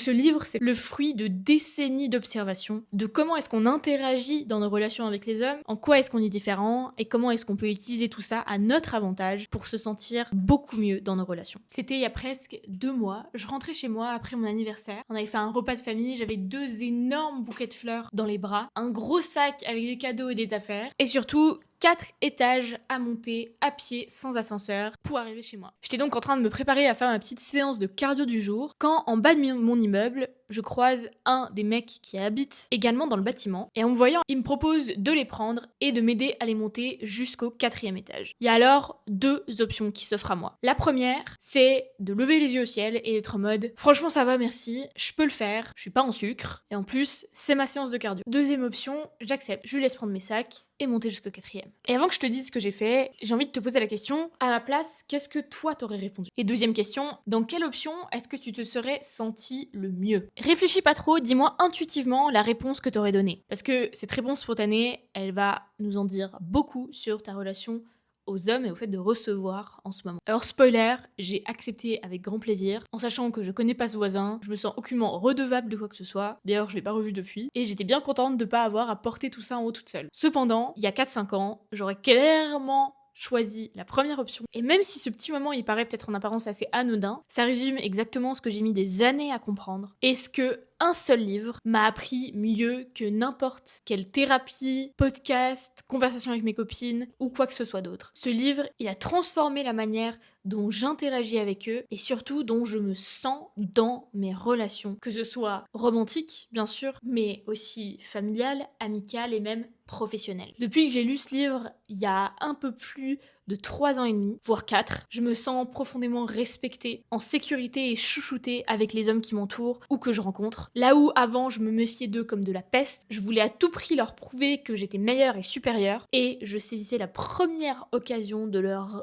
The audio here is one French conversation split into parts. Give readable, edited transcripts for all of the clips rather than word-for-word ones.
Ce livre, c'est le fruit de décennies d'observations de comment est-ce qu'on interagit dans nos relations avec les hommes, en quoi est-ce qu'on est différent et comment est-ce qu'on peut utiliser tout ça à notre avantage pour se sentir beaucoup mieux dans nos relations. C'était il y a presque 2 mois, je rentrais chez moi après mon anniversaire, on avait fait un repas de famille, j'avais 2 énormes bouquets de fleurs dans les bras, un gros sac avec des cadeaux et des affaires, et surtout 4 étages à monter à pied sans ascenseur pour arriver chez moi. J'étais donc en train de me préparer à faire ma petite séance de cardio du jour quand en bas de mon immeuble, je croise un des mecs qui habite également dans le bâtiment et en me voyant, il me propose de les prendre et de m'aider à les monter jusqu'au 4e étage. Il y a alors 2 options qui s'offrent à moi. La première, c'est de lever les yeux au ciel et d'être en mode franchement ça va merci, je peux le faire, je suis pas en sucre et en plus c'est ma séance de cardio. Deuxième option, j'accepte, je lui laisse prendre mes sacs et monter jusqu'au 4e. Et avant que je te dise ce que j'ai fait, j'ai envie de te poser la question, à ma place, qu'est-ce que toi t'aurais répondu? Et deuxième question, dans quelle option est-ce que tu te serais senti le mieux? Réfléchis pas trop, dis-moi intuitivement la réponse que t'aurais donnée. Parce que cette réponse spontanée, elle va nous en dire beaucoup sur ta relation aux hommes et au fait de recevoir en ce moment. Alors spoiler, j'ai accepté avec grand plaisir, en sachant que je connais pas ce voisin, je me sens aucunement redevable de quoi que ce soit, d'ailleurs je l'ai pas revu depuis, et j'étais bien contente de pas avoir à porter tout ça en haut toute seule. Cependant, il y a 4-5 ans, j'aurais clairement choisi la première option, et même si ce petit moment il paraît peut-être en apparence assez anodin, ça résume exactement ce que j'ai mis des années à comprendre, et ce que un seul livre m'a appris mieux que n'importe quelle thérapie, podcast, conversation avec mes copines ou quoi que ce soit d'autre. Ce livre, il a transformé la manière dont j'interagis avec eux et surtout dont je me sens dans mes relations. Que ce soit romantique, bien sûr, mais aussi familiale, amicale et même professionnelle. Depuis que j'ai lu ce livre, il y a un peu plus de 3 ans et demi, voire 4, je me sens profondément respectée, en sécurité et chouchoutée avec les hommes qui m'entourent ou que je rencontre. Là où avant je me méfiais d'eux comme de la peste, je voulais à tout prix leur prouver que j'étais meilleure et supérieure et je saisissais la première occasion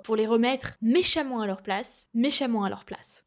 pour les remettre méchamment à leur place,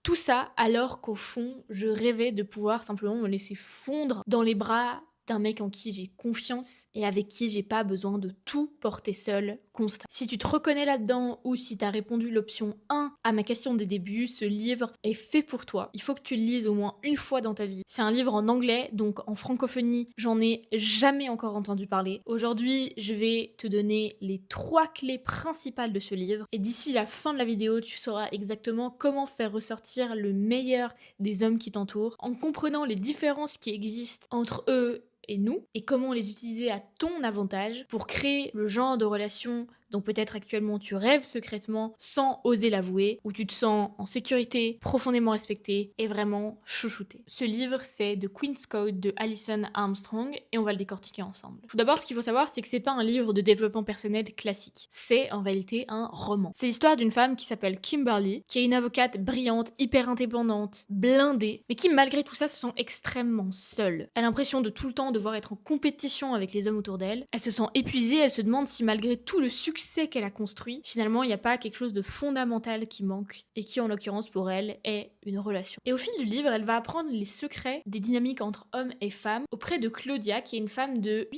Tout ça alors qu'au fond, je rêvais de pouvoir simplement me laisser fondre dans les bras d'un mec en qui j'ai confiance et avec qui j'ai pas besoin de tout porter seul constamment. Si tu te reconnais là-dedans ou si t'as répondu l'option 1 à ma question des débuts, ce livre est fait pour toi. Il faut que tu le lises au moins une fois dans ta vie. C'est un livre en anglais, donc en francophonie, j'en ai jamais encore entendu parler. Aujourd'hui, je vais te donner les 3 clés principales de ce livre et d'ici la fin de la vidéo, tu sauras exactement comment faire ressortir le meilleur des hommes qui t'entourent en comprenant les différences qui existent entre eux et nous, et comment les utiliser à ton avantage pour créer le genre de relation dont peut-être actuellement tu rêves secrètement sans oser l'avouer, où tu te sens en sécurité, profondément respecté et vraiment chouchouté. Ce livre, c'est The Queen's Code de Alison Armstrong et on va le décortiquer ensemble. Tout d'abord, ce qu'il faut savoir, c'est que c'est pas un livre de développement personnel classique. C'est en réalité un roman. C'est l'histoire d'une femme qui s'appelle Kimberly, qui est une avocate brillante, hyper indépendante, blindée, mais qui malgré tout ça se sent extrêmement seule. Elle a l'impression de tout le temps devoir être en compétition avec les hommes autour d'elle. Elle se sent épuisée, elle se demande si malgré tout le succès qu'elle a construit, finalement il n'y a pas quelque chose de fondamental qui manque et qui en l'occurrence pour elle est une relation. Et au fil du livre, elle va apprendre les secrets des dynamiques entre hommes et femmes auprès de Claudia qui est une femme de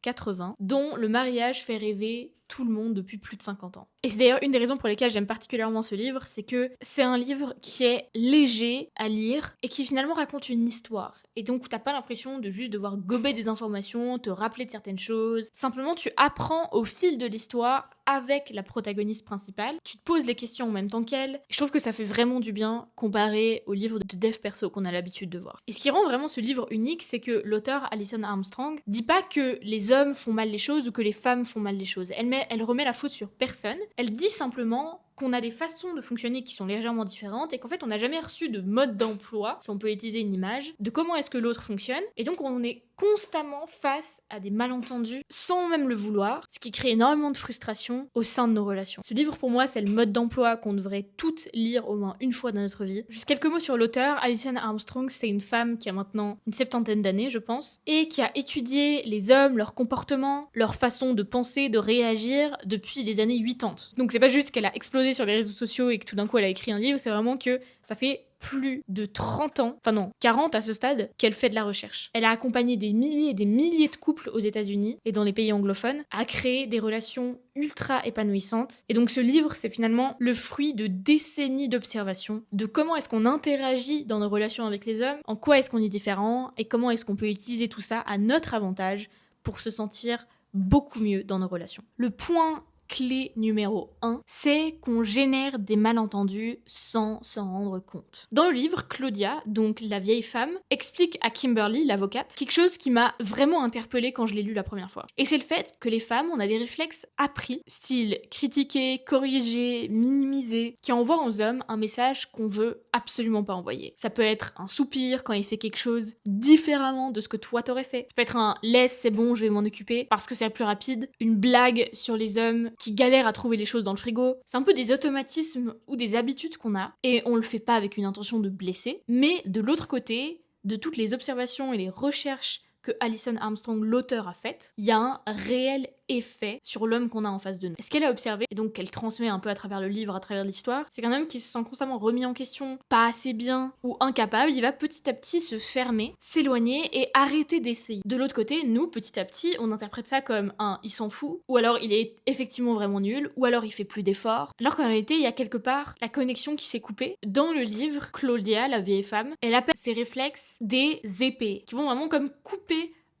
80 ans, dont le mariage fait rêver tout le monde depuis plus de 50 ans. Et c'est d'ailleurs une des raisons pour lesquelles j'aime particulièrement ce livre, c'est que c'est un livre qui est léger à lire et qui finalement raconte une histoire. Et donc t'as pas l'impression de juste devoir gober des informations, te rappeler de certaines choses. Simplement tu apprends au fil de l'histoire avec la protagoniste principale. Tu te poses les questions en même temps qu'elle. Je trouve que ça fait vraiment du bien comparé aux livres de dev perso qu'on a l'habitude de voir. Et ce qui rend vraiment ce livre unique, c'est que l'auteur Alison Armstrong dit pas que les hommes font mal les choses ou que les femmes font mal les choses. Elle remet la faute sur personne. Elle dit simplement qu'on a des façons de fonctionner qui sont légèrement différentes et qu'en fait on n'a jamais reçu de mode d'emploi, si on peut utiliser une image, de comment est-ce que l'autre fonctionne, et donc on est constamment face à des malentendus sans même le vouloir, ce qui crée énormément de frustration au sein de nos relations. Ce livre pour moi c'est le mode d'emploi qu'on devrait toutes lire au moins une fois dans notre vie. Juste quelques mots sur l'auteur. Alison Armstrong, c'est une femme qui a maintenant une 70aine d'années je pense, et qui a étudié les hommes, leur comportement, leur façon de penser, de réagir depuis les années 80. Donc c'est pas juste qu'elle a explosé sur les réseaux sociaux et que tout d'un coup elle a écrit un livre, c'est vraiment que ça fait plus de 30 ans, enfin non, 40 à ce stade, qu'elle fait de la recherche. Elle a accompagné des milliers et des milliers de couples aux États-Unis et dans les pays anglophones à créer des relations ultra épanouissantes. Et donc ce livre, c'est finalement le fruit de décennies d'observations de comment est-ce qu'on interagit dans nos relations avec les hommes, en quoi est-ce qu'on est différent et comment est-ce qu'on peut utiliser tout ça à notre avantage pour se sentir beaucoup mieux dans nos relations. Le point clé numéro 1, c'est qu'on génère des malentendus sans s'en rendre compte. Dans le livre, Claudia, donc la vieille femme, explique à Kimberly, l'avocate, quelque chose qui m'a vraiment interpellée quand je l'ai lu la première fois. Et c'est le fait que les femmes, on a des réflexes appris, style critiquer, corriger, minimiser, qui envoient aux hommes un message qu'on veut absolument pas envoyer. Ça peut être un soupir quand il fait quelque chose différemment de ce que toi t'aurais fait. Ça peut être un laisse, c'est bon, je vais m'en occuper parce que c'est plus rapide. Une blague sur les hommes qui galèrent à trouver les choses dans le frigo. C'est un peu des automatismes ou des habitudes qu'on a et on le fait pas avec une intention de blesser. Mais de l'autre côté, de toutes les observations et les recherches que Alison Armstrong, l'auteur, a faites, il y a un réel effet sur l'homme qu'on a en face de nous. Et ce qu'elle a observé, et donc qu'elle transmet un peu à travers le livre, à travers l'histoire, c'est qu'un homme qui se sent constamment remis en question, pas assez bien ou incapable, il va petit à petit se fermer, s'éloigner et arrêter d'essayer. De l'autre côté, nous, petit à petit, on interprète ça comme un « il s'en fout », ou alors il est effectivement vraiment nul, ou alors il fait plus d'efforts, alors qu'en réalité, il y a quelque part la connexion qui s'est coupée. Dans le livre, Claudia, la vieille femme, elle appelle ses réflexes des épées, qui vont vraiment comme couper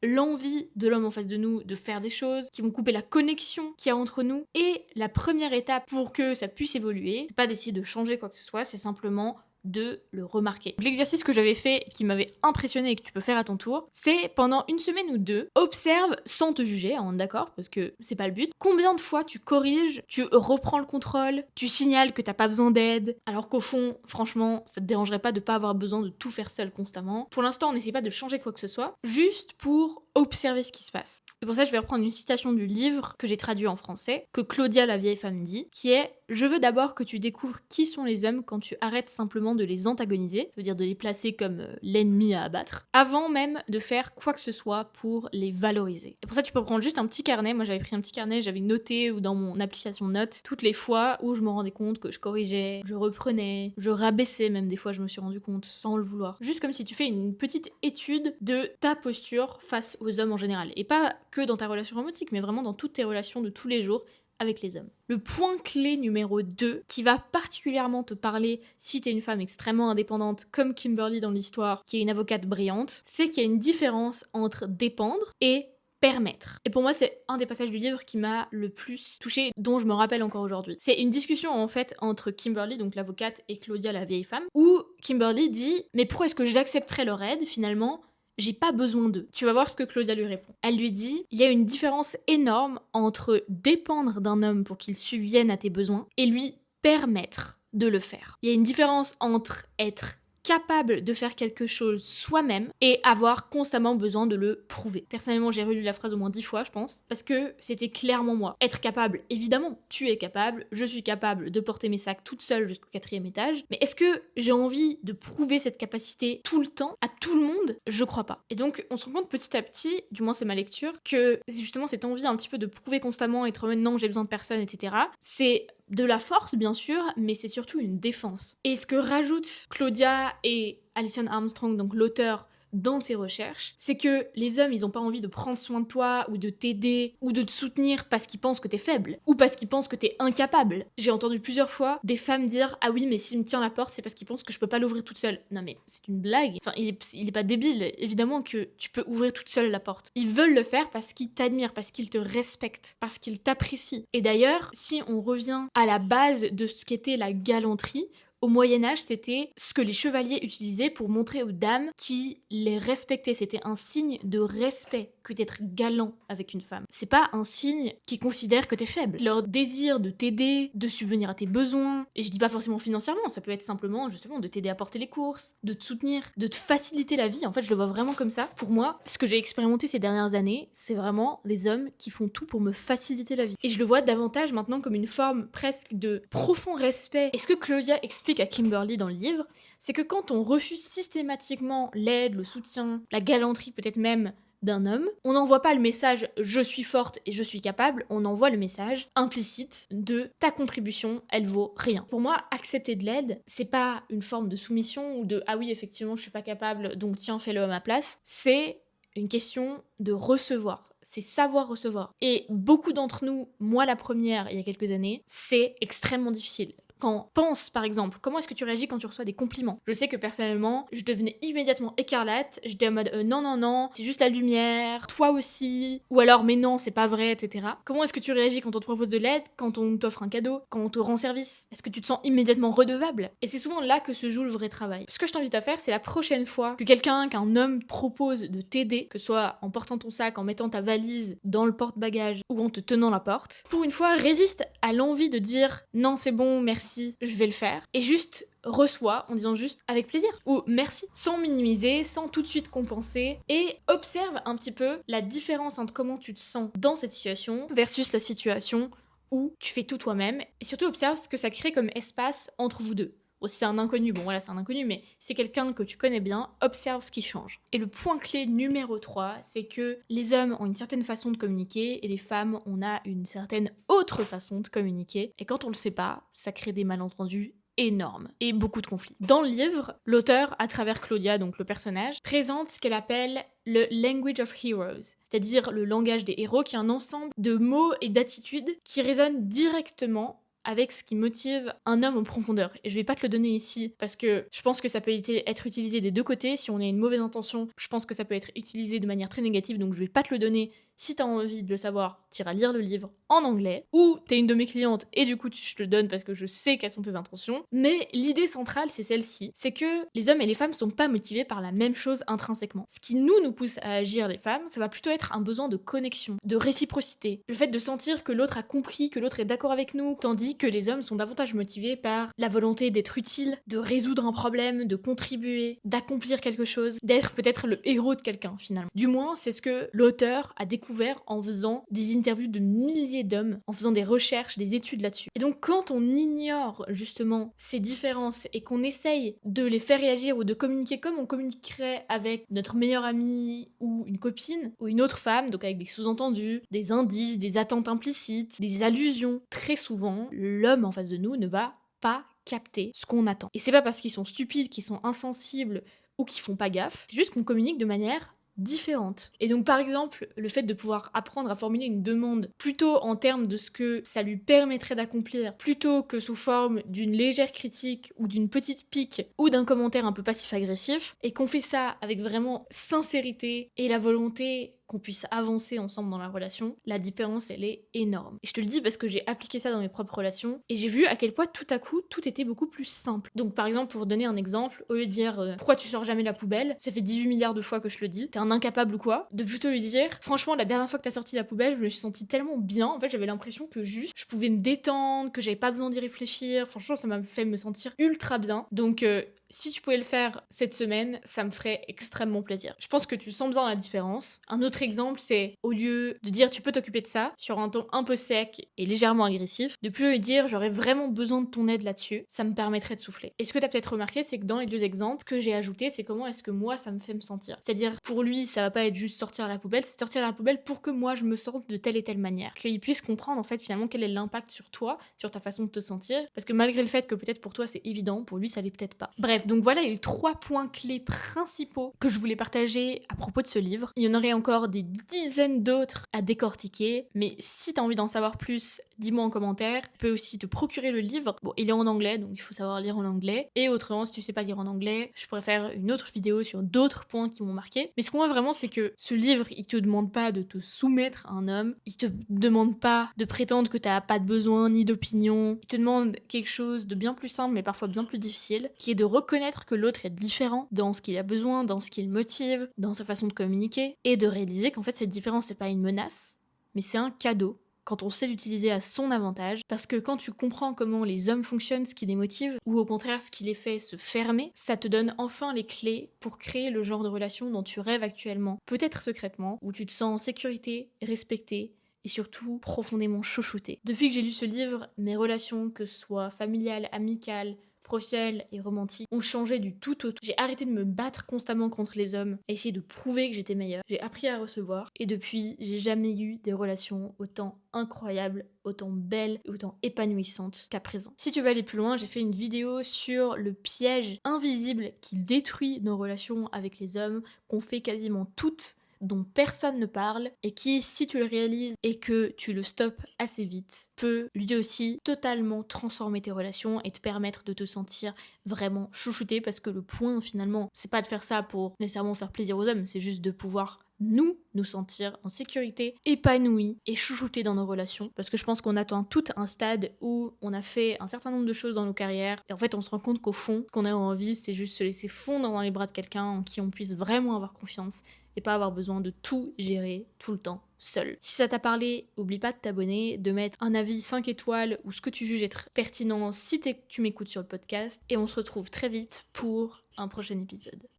l'envie de l'homme en face de nous de faire des choses, qui vont couper la connexion qu'il y a entre nous. Et la première étape pour que ça puisse évoluer, c'est pas d'essayer de changer quoi que ce soit, c'est simplement de le remarquer. L'exercice que j'avais fait, qui m'avait impressionné et que tu peux faire à ton tour, c'est pendant une semaine ou deux, observe sans te juger, hein, d'accord, parce que c'est pas le but, combien de fois tu corriges, tu reprends le contrôle, tu signales que t'as pas besoin d'aide, alors qu'au fond, franchement, ça te dérangerait pas de pas avoir besoin de tout faire seul constamment. Pour l'instant, on n'essaie pas de changer quoi que ce soit, juste pour observer ce qui se passe. Et pour ça, je vais reprendre une citation du livre que j'ai traduit en français, que Claudia, la vieille femme, dit, qui est « Je veux d'abord que tu découvres qui sont les hommes quand tu arrêtes simplement de les antagoniser, ça veut dire de les placer comme l'ennemi à abattre, avant même de faire quoi que ce soit pour les valoriser. » Et pour ça, tu peux prendre juste un petit carnet. Moi, j'avais pris un petit carnet, j'avais noté ou dans mon application Notes toutes les fois où je me rendais compte que je corrigeais, je reprenais, je rabaissais même des fois, je me suis rendu compte sans le vouloir. Juste comme si tu fais une petite étude de ta posture face aux hommes en général. Et pas que dans ta relation romantique, mais vraiment dans toutes tes relations de tous les jours avec les hommes. Le point clé numéro 2, qui va particulièrement te parler si t'es une femme extrêmement indépendante, comme Kimberly dans l'histoire, qui est une avocate brillante, c'est qu'il y a une différence entre dépendre et permettre. Et pour moi, c'est un des passages du livre qui m'a le plus touchée, dont je me rappelle encore aujourd'hui. C'est une discussion en fait entre Kimberly, donc l'avocate, et Claudia, la vieille femme, où Kimberly dit « Mais pourquoi est-ce que j'accepterais leur aide finalement ? J'ai pas besoin d'eux. » Tu vas voir ce que Claudia lui répond. Elle lui dit, il y a une différence énorme entre dépendre d'un homme pour qu'il subvienne à tes besoins et lui permettre de le faire. Il y a une différence entre être capable de faire quelque chose soi-même et avoir constamment besoin de le prouver. Personnellement, j'ai relu la phrase au moins 10 fois, je pense, parce que c'était clairement moi. Être capable, évidemment, tu es capable, je suis capable de porter mes sacs toute seule jusqu'au 4e étage, mais est-ce que j'ai envie de prouver cette capacité tout le temps, à tout le monde ? Je crois pas. Et donc, on se rend compte petit à petit, du moins c'est ma lecture, que c'est justement cette envie un petit peu de prouver constamment, être non, j'ai besoin de personne, etc. C'est de la force, bien sûr, mais c'est surtout une défense. Et ce que rajoute Claudia et Alison Armstrong, donc l'auteur, dans ses recherches, c'est que les hommes, ils ont pas envie de prendre soin de toi, ou de t'aider, ou de te soutenir parce qu'ils pensent que t'es faible, ou parce qu'ils pensent que t'es incapable. J'ai entendu plusieurs fois des femmes dire « Ah oui, mais s'il me tient la porte, c'est parce qu'il pense que je peux pas l'ouvrir toute seule. » Non mais, c'est une blague. Enfin, il est pas débile. Évidemment que tu peux ouvrir toute seule la porte. Ils veulent le faire parce qu'ils t'admirent, parce qu'ils te respectent, parce qu'ils t'apprécient. Et d'ailleurs, si on revient à la base de ce qu'était la galanterie, au Moyen-Âge, c'était ce que les chevaliers utilisaient pour montrer aux dames qui les respectaient. C'était un signe de respect que d'être galant avec une femme. C'est pas un signe qui considère que t'es faible. Leur désir de t'aider, de subvenir à tes besoins, et je dis pas forcément financièrement, ça peut être simplement justement de t'aider à porter les courses, de te soutenir, de te faciliter la vie. En fait, je le vois vraiment comme ça. Pour moi, ce que j'ai expérimenté ces dernières années, c'est vraiment les hommes qui font tout pour me faciliter la vie. Et je le vois davantage maintenant comme une forme presque de profond respect. Et ce que Claudia explique à Kimberly dans le livre, c'est que quand on refuse systématiquement l'aide, le soutien, la galanterie peut-être même d'un homme, on n'envoie pas le message je suis forte et je suis capable, on envoie le message implicite de ta contribution, elle vaut rien. Pour moi, accepter de l'aide, c'est pas une forme de soumission ou de ah oui, effectivement, je suis pas capable, donc tiens, fais-le à ma place. C'est une question de recevoir. C'est savoir recevoir. Et beaucoup d'entre nous, moi la première, il y a quelques années, c'est extrêmement difficile. Quand pense, par exemple, comment est-ce que tu réagis quand tu reçois des compliments? Je sais que personnellement, je devenais immédiatement écarlate. J'étais en mode non, non, non, c'est juste la lumière, toi aussi. Ou alors, mais non, c'est pas vrai, etc. Comment est-ce que tu réagis quand on te propose de l'aide, quand on t'offre un cadeau, quand on te rend service? Est-ce que tu te sens immédiatement redevable? Et c'est souvent là que se joue le vrai travail. Ce que je t'invite à faire, c'est la prochaine fois que qu'un homme propose de t'aider, que ce soit en portant ton sac, en mettant ta valise dans le porte-bagages ou en te tenant la porte, pour une fois, résiste à l'envie de dire non, c'est bon, merci, je vais le faire, et juste reçois en disant juste avec plaisir ou merci, sans minimiser, sans tout de suite compenser, et observe un petit peu la différence entre comment tu te sens dans cette situation versus la situation où tu fais tout toi-même, et surtout observe ce que ça crée comme espace entre vous deux. Bon, si c'est un inconnu, bon voilà, c'est un inconnu, mais si c'est quelqu'un que tu connais bien, observe ce qui change. Et le point clé numéro 3, c'est que les hommes ont une certaine façon de communiquer et les femmes, on a une certaine autre façon de communiquer. Et quand on le sait pas, ça crée des malentendus énormes et beaucoup de conflits. Dans le livre, l'auteur, à travers Claudia, donc le personnage, présente ce qu'elle appelle le language of heroes, c'est-à-dire le langage des héros, qui est un ensemble de mots et d'attitudes qui résonnent directement avec ce qui motive un homme en profondeur. Et je vais pas te le donner ici parce que je pense que ça peut être utilisé des deux côtés. Si on a une mauvaise intention, je pense que ça peut être utilisé de manière très négative, donc je vais pas te le donner. Si t'as envie de le savoir, t'iras lire le livre en anglais, ou t'es une de mes clientes et du coup je te le donne parce que je sais quelles sont tes intentions. Mais l'idée centrale, c'est celle-ci, c'est que les hommes et les femmes sont pas motivés par la même chose intrinsèquement. Ce qui nous pousse à agir, les femmes, ça va plutôt être un besoin de connexion, de réciprocité, le fait de sentir que l'autre a compris, que l'autre est d'accord avec nous, tandis que les hommes sont davantage motivés par la volonté d'être utile, de résoudre un problème, de contribuer, d'accomplir quelque chose, d'être peut-être le héros de quelqu'un finalement. Du moins, c'est ce que l'auteur a découvert en faisant des interviews de milliers d'hommes, en faisant des recherches, des études là-dessus. Et donc quand on ignore justement ces différences et qu'on essaye de les faire réagir ou de communiquer comme on communiquerait avec notre meilleure amie ou une copine ou une autre femme, donc avec des sous-entendus, des indices, des attentes implicites, des allusions, très souvent, l'homme en face de nous ne va pas capter ce qu'on attend. Et c'est pas parce qu'ils sont stupides, qu'ils sont insensibles ou qu'ils font pas gaffe, c'est juste qu'on communique de manière différentes. Et donc par exemple, le fait de pouvoir apprendre à formuler une demande plutôt en termes de ce que ça lui permettrait d'accomplir, plutôt que sous forme d'une légère critique ou d'une petite pique ou d'un commentaire un peu passif-agressif, et qu'on fait ça avec vraiment sincérité et la volonté qu'on puisse avancer ensemble dans la relation, la différence elle est énorme. Et je te le dis parce que j'ai appliqué ça dans mes propres relations et j'ai vu à quel point tout à coup tout était beaucoup plus simple. Donc par exemple, pour donner un exemple, au lieu de dire pourquoi tu sors jamais la poubelle, ça fait 18 milliards de fois que je le dis, t'es un incapable ou quoi, de plutôt lui dire franchement la dernière fois que t'as sorti la poubelle, je me suis sentie tellement bien, en fait j'avais l'impression que juste je pouvais me détendre, que j'avais pas besoin d'y réfléchir, franchement ça m'a fait me sentir ultra bien. Donc si tu pouvais le faire cette semaine, ça me ferait extrêmement plaisir. Je pense que tu sens bien la différence. Un autre exemple, c'est au lieu de dire tu peux t'occuper de ça, sur un ton un peu sec et légèrement agressif, de plus lui dire j'aurais vraiment besoin de ton aide là-dessus, ça me permettrait de souffler. Et ce que t'as peut-être remarqué, c'est que dans les deux exemples que j'ai ajoutés, c'est comment est-ce que moi ça me fait me sentir. C'est-à-dire pour lui, ça va pas être juste sortir la poubelle, c'est sortir la poubelle pour que moi je me sente de telle et telle manière. Qu'il puisse comprendre en fait finalement quel est l'impact sur toi, sur ta façon de te sentir, parce que malgré le fait que peut-être pour toi c'est évident, pour lui ça l'est peut-être pas. Bref, donc voilà les 3 points clés principaux que je voulais partager à propos de ce livre. Il y en aurait encore des dizaines d'autres à décortiquer, mais si t'as envie d'en savoir plus, dis-moi en commentaire. Tu peux aussi te procurer le livre. Bon, il est en anglais, donc il faut savoir lire en anglais. Et autrement, si tu sais pas lire en anglais, je pourrais faire une autre vidéo sur d'autres points qui m'ont marqué. Mais ce qu'on voit vraiment, c'est que ce livre, il te demande pas de te soumettre à un homme. Il te demande pas de prétendre que t'as pas de besoin ni d'opinion. Il te demande quelque chose de bien plus simple, mais parfois bien plus difficile, qui est de reconnaître que l'autre est différent dans ce qu'il a besoin, dans ce qu'il motive, dans sa façon de communiquer, et de réaliser qu'en fait cette différence c'est pas une menace, mais c'est un cadeau quand on sait l'utiliser à son avantage, parce que quand tu comprends comment les hommes fonctionnent, ce qui les motive, ou au contraire ce qui les fait se fermer, ça te donne enfin les clés pour créer le genre de relation dont tu rêves actuellement, peut-être secrètement, où tu te sens en sécurité, respecté, et surtout profondément chouchouté. Depuis que j'ai lu ce livre, mes relations, que ce soit familiales, amicales, professionnelle et romantique ont changé du tout au tout. J'ai arrêté de me battre constamment contre les hommes, à essayer de prouver que j'étais meilleure. J'ai appris à recevoir et depuis, j'ai jamais eu des relations autant incroyables, autant belles et autant épanouissantes qu'à présent. Si tu veux aller plus loin, j'ai fait une vidéo sur le piège invisible qui détruit nos relations avec les hommes, qu'on fait quasiment toutes, dont personne ne parle, et qui, si tu le réalises et que tu le stoppes assez vite, peut lui aussi totalement transformer tes relations et te permettre de te sentir vraiment chouchouté, parce que le point finalement, c'est pas de faire ça pour nécessairement faire plaisir aux hommes, c'est juste de pouvoir nous sentir en sécurité, épanouis et chouchoutés dans nos relations. Parce que je pense qu'on attend tout un stade où on a fait un certain nombre de choses dans nos carrières et en fait on se rend compte qu'au fond, ce qu'on a envie, c'est juste se laisser fondre dans les bras de quelqu'un en qui on puisse vraiment avoir confiance et pas avoir besoin de tout gérer tout le temps seul. Si ça t'a parlé, oublie pas de t'abonner, de mettre un avis 5 étoiles ou ce que tu juges être pertinent si tu m'écoutes sur le podcast et on se retrouve très vite pour un prochain épisode.